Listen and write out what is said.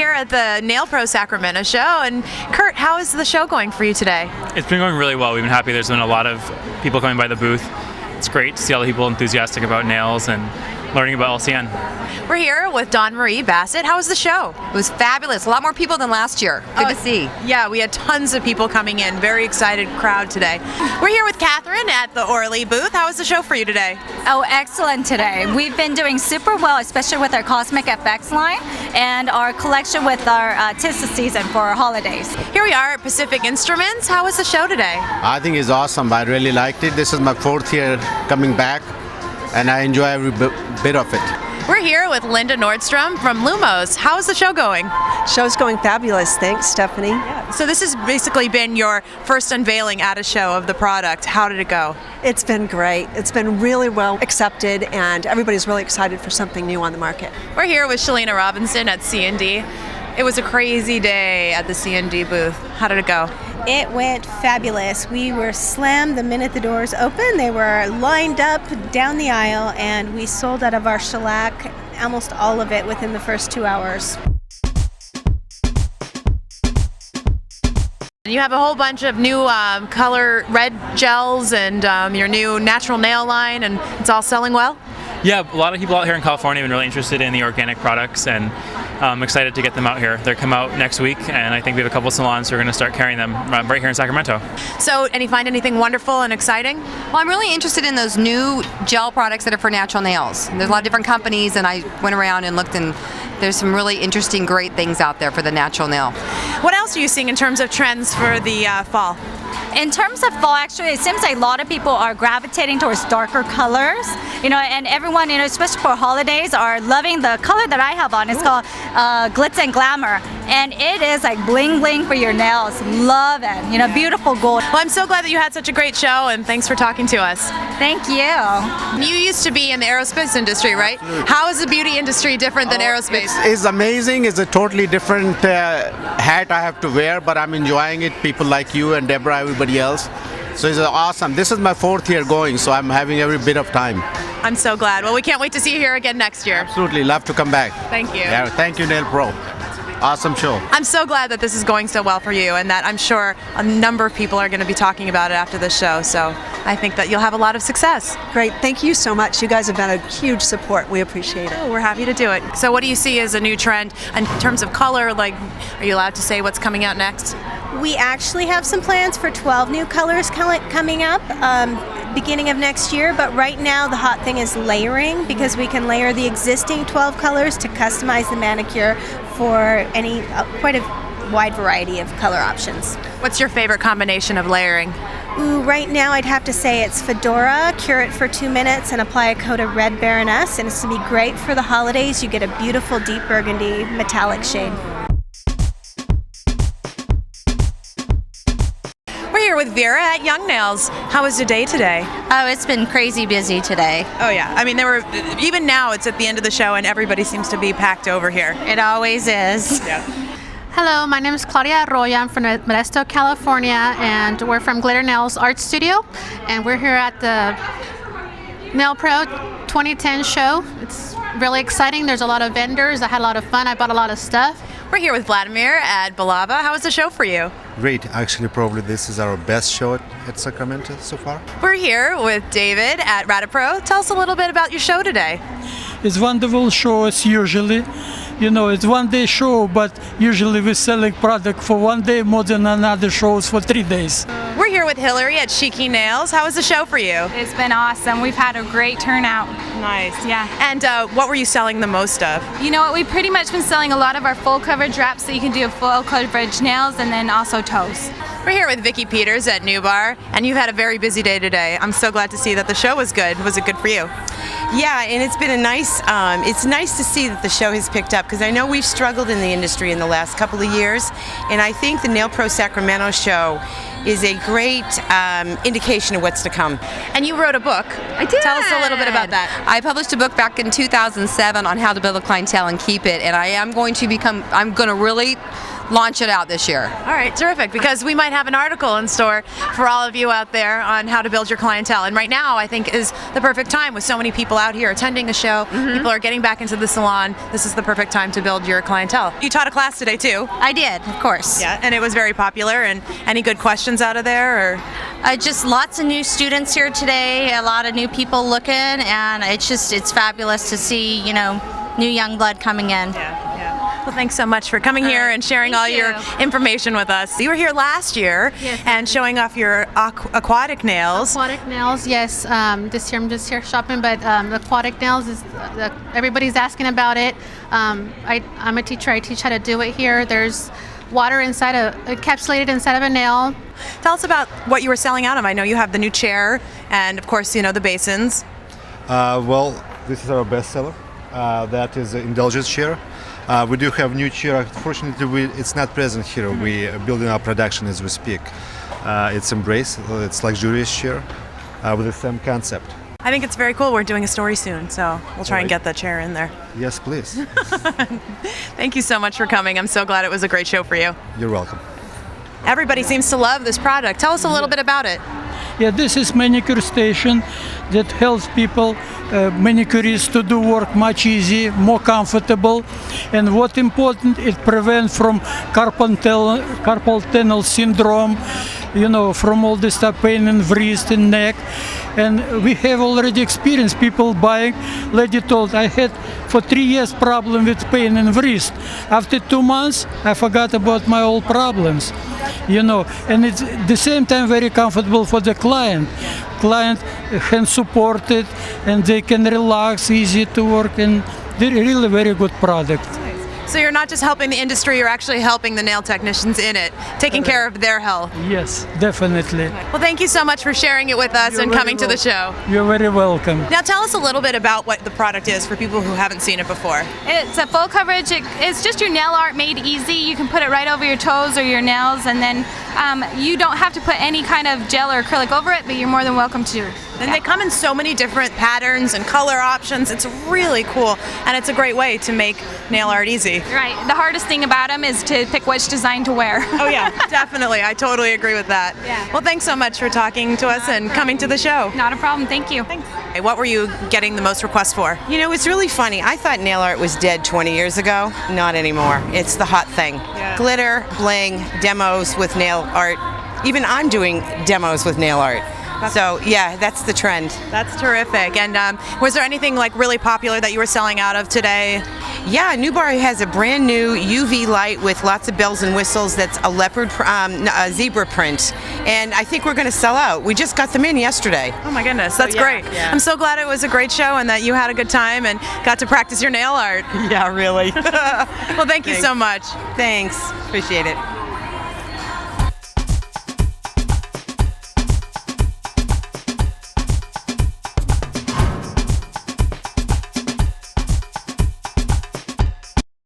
here at the NAILPRO Sacramento show, and Kurt, how is the show going for you today? It's been going really well. We've been happy. There's been a lot of people coming by the booth. It's great to see all the people enthusiastic about nails and learning about LCN. We're here with Dawn Marie Bassett. How was the show? It was fabulous. A lot more people than last year. Good to see. Yeah, we had tons of people coming in. Very excited crowd today. We're here with Catherine at the Orly booth. How was the show for you today? Oh, excellent today. We've been doing super well, especially with our Cosmic FX line and our collection with our tis the season for our holidays. Here we are at Pacific Instruments. How was the show today? I think it's awesome. I really liked it. This is my 4th year coming back, and I enjoy every bit of it. We're here with Linda Nordstrom from Lumos. How is the show going? Show's going fabulous. Thanks, Stephanie. So this has basically been your first unveiling at a show of the product. How did it go? It's been great. It's been really well accepted, and everybody's really excited for something new on the market. We're here with Shalina Robinson at C&D. It was a crazy day at the C&D booth. How did it go? It went fabulous. We were slammed the minute the doors opened. They were lined up down the aisle, and we sold out of our shellac, almost all of it, within the first 2 hours. You have a whole bunch of new color red gels and your new natural nail line, and it's all selling well? Yeah, a lot of people out here in California have been really interested in the organic products, and I'm excited to get them out here. They come out next week, and I think we have a couple salons who are going to start carrying them right here in Sacramento. So, and you find anything wonderful and exciting? Well, I'm really interested in those new gel products that are for natural nails. There's a lot of different companies, and I went around and looked, and there's some really interesting, great things out there for the natural nail. What else are you seeing in terms of trends for the fall? In terms of fall, actually, it seems like a lot of people are gravitating towards darker colors, and everyone, especially for holidays, are loving the color that I have on. It's called Glitz and Glamour, and it is like bling bling for your nails. Love it, beautiful gold. Well, I'm so glad that you had such a great show, and thanks for talking to us. Thank you. You used to be in the aerospace industry, right? Absolutely. How is the beauty industry different than aerospace? It's amazing. It's a totally different hat I have to wear, but I'm enjoying it. People like you and Deborah, everybody else. So it's awesome. This is my 4th year going, so I'm having every bit of time. I'm so glad. Well, we can't wait to see you here again next year. Absolutely. Love to come back. Thank you. Yeah, thank you, NAILPRO. Awesome show. I'm so glad that this is going so well for you, and that I'm sure a number of people are going to be talking about it after this show. So I think that you'll have a lot of success. Great. Thank you so much. You guys have been a huge support. We appreciate it. Oh, we're happy to do it. So what do you see as a new trend in terms of color? Like, are you allowed to say what's coming out next? We actually have some plans for 12 new colors coming up beginning of next year, but right now the hot thing is layering, because we can layer the existing 12 colors to customize the manicure for any quite a wide variety of color options. What's your favorite combination of layering? Ooh, right now I'd have to say it's Fedora, cure it for 2 minutes, and apply a coat of Red Baroness, and it's going to be great for the holidays. You get a beautiful deep burgundy metallic shade. We're here with Vera at Young Nails. How was your day today? Oh, it's been crazy busy today. Oh yeah, I mean even now it's at the end of the show and everybody seems to be packed over here. It always is. Yeah. Hello, my name is Claudia Arroyo. I'm from Modesto, California, and we're from Glitter Nails Art Studio, and we're here at the NAILPRO 2010 show. It's really exciting. There's a lot of vendors. I had a lot of fun. I bought a lot of stuff. We're here with Vladimir at Balava. How was the show for you? Great. Actually, probably this is our best show at Sacramento so far. We're here with David at WrapUp. Tell us a little bit about your show today. It's wonderful show as usually. It's one-day show, but usually we selling product for 1 day more than another shows for 3 days. We're here with Hillary at Cheeky Nails. How was the show for you? It's been awesome. We've had a great turnout. Nice. Yeah. And what were you selling the most of? You know what? We've pretty much been selling a lot of our full coverage wraps, so you can do full coverage nails and then also toes. We're here with Vicki Peters at New Bar, and you've had a very busy day today. I'm so glad to see that the show was good. Was it good for you? Yeah, and it's been it's nice to see that the show has picked up, because I know we've struggled in the industry in the last couple of years, and I think the NAILPRO Sacramento show is a great indication of what's to come. And you wrote a book. I did. Tell us a little bit about that. I published a book back in 2007 on how to build a clientele and keep it, and I'm going to really launch it out this year. All right, terrific, because we might have an article in store for all of you out there on how to build your clientele. And right now, I think, is the perfect time with so many people out here attending a show. People are getting back into the salon. This is the perfect time to build your clientele. You taught a class today, too. I did, of course. Yeah, and it was very popular. And any good questions out of there? Or? Just lots of new students here today, a lot of new people looking, and it's fabulous to see, new young blood coming in. Well, thanks so much for coming here and sharing all your information with us. You were here last year and showing off your aquatic nails. Aquatic nails, yes. This year I'm just here shopping, but the aquatic nails is everybody's asking about it. I'm a teacher. I teach how to do it here. There's water encapsulated inside of a nail. Tell us about what you were selling out of. I know you have the new chair and, of course, the basins. Well, this is our bestseller. That is the indulgence chair. We do have new chair. Unfortunately, it's not present here. We are building our production as we speak. It's Embrace. It's luxurious chair with the same concept. I think it's very cool. We're doing a story soon, so we'll try and get that chair in there. Yes, please. Thank you so much for coming. I'm so glad it was a great show for you. You're welcome. Everybody seems to love this product. Tell us a little bit about it. Yeah, this is manicure station that helps people, manicurists, to do work much easier, more comfortable, and what important, it prevents from carpal tunnel syndrome, from all this stuff, pain in the wrist and neck. And we have already experienced people buying. Lady told, I had for 3 years problem with pain in the wrist. After 2 months, I forgot about my old problems. And it's the same time very comfortable for the client. Client can support it and they can relax, easy to work, and they're really very good product. So you're not just helping the industry, you're actually helping the nail technicians in it, taking care of their health. Yes, definitely. Well, thank you so much for sharing it with us and coming to the show. You're very welcome. Now tell us a little bit about what the product is for people who haven't seen it before. It's a full coverage. It's just your nail art made easy. You can put it right over your toes or your nails, and then you don't have to put any kind of gel or acrylic over it, but you're more than welcome to. And they come in so many different patterns and color options. It's really cool, and it's a great way to make nail art easy. Right. The hardest thing about them is to pick which design to wear. Oh yeah, definitely. I totally agree with that. Yeah. Well, thanks so much for talking to us and coming to the show. Not a problem. Thank you. Thanks. Hey, what were you getting the most requests for? It's really funny. I thought nail art was dead 20 years ago. Not anymore. It's the hot thing. Yeah. Glitter, bling, demos with nail art. Even I'm doing demos with nail art. So yeah, that's the trend. That's terrific. And was there anything really popular that you were selling out of today? Yeah, New Bar has a brand new UV light with lots of bells and whistles. That's a a zebra print, and I think we're going to sell out. We just got them in yesterday. Oh my goodness, that's great. Yeah. I'm so glad it was a great show and that you had a good time and got to practice your nail art. Yeah, really. Well, thank you so much. Thanks. Appreciate it.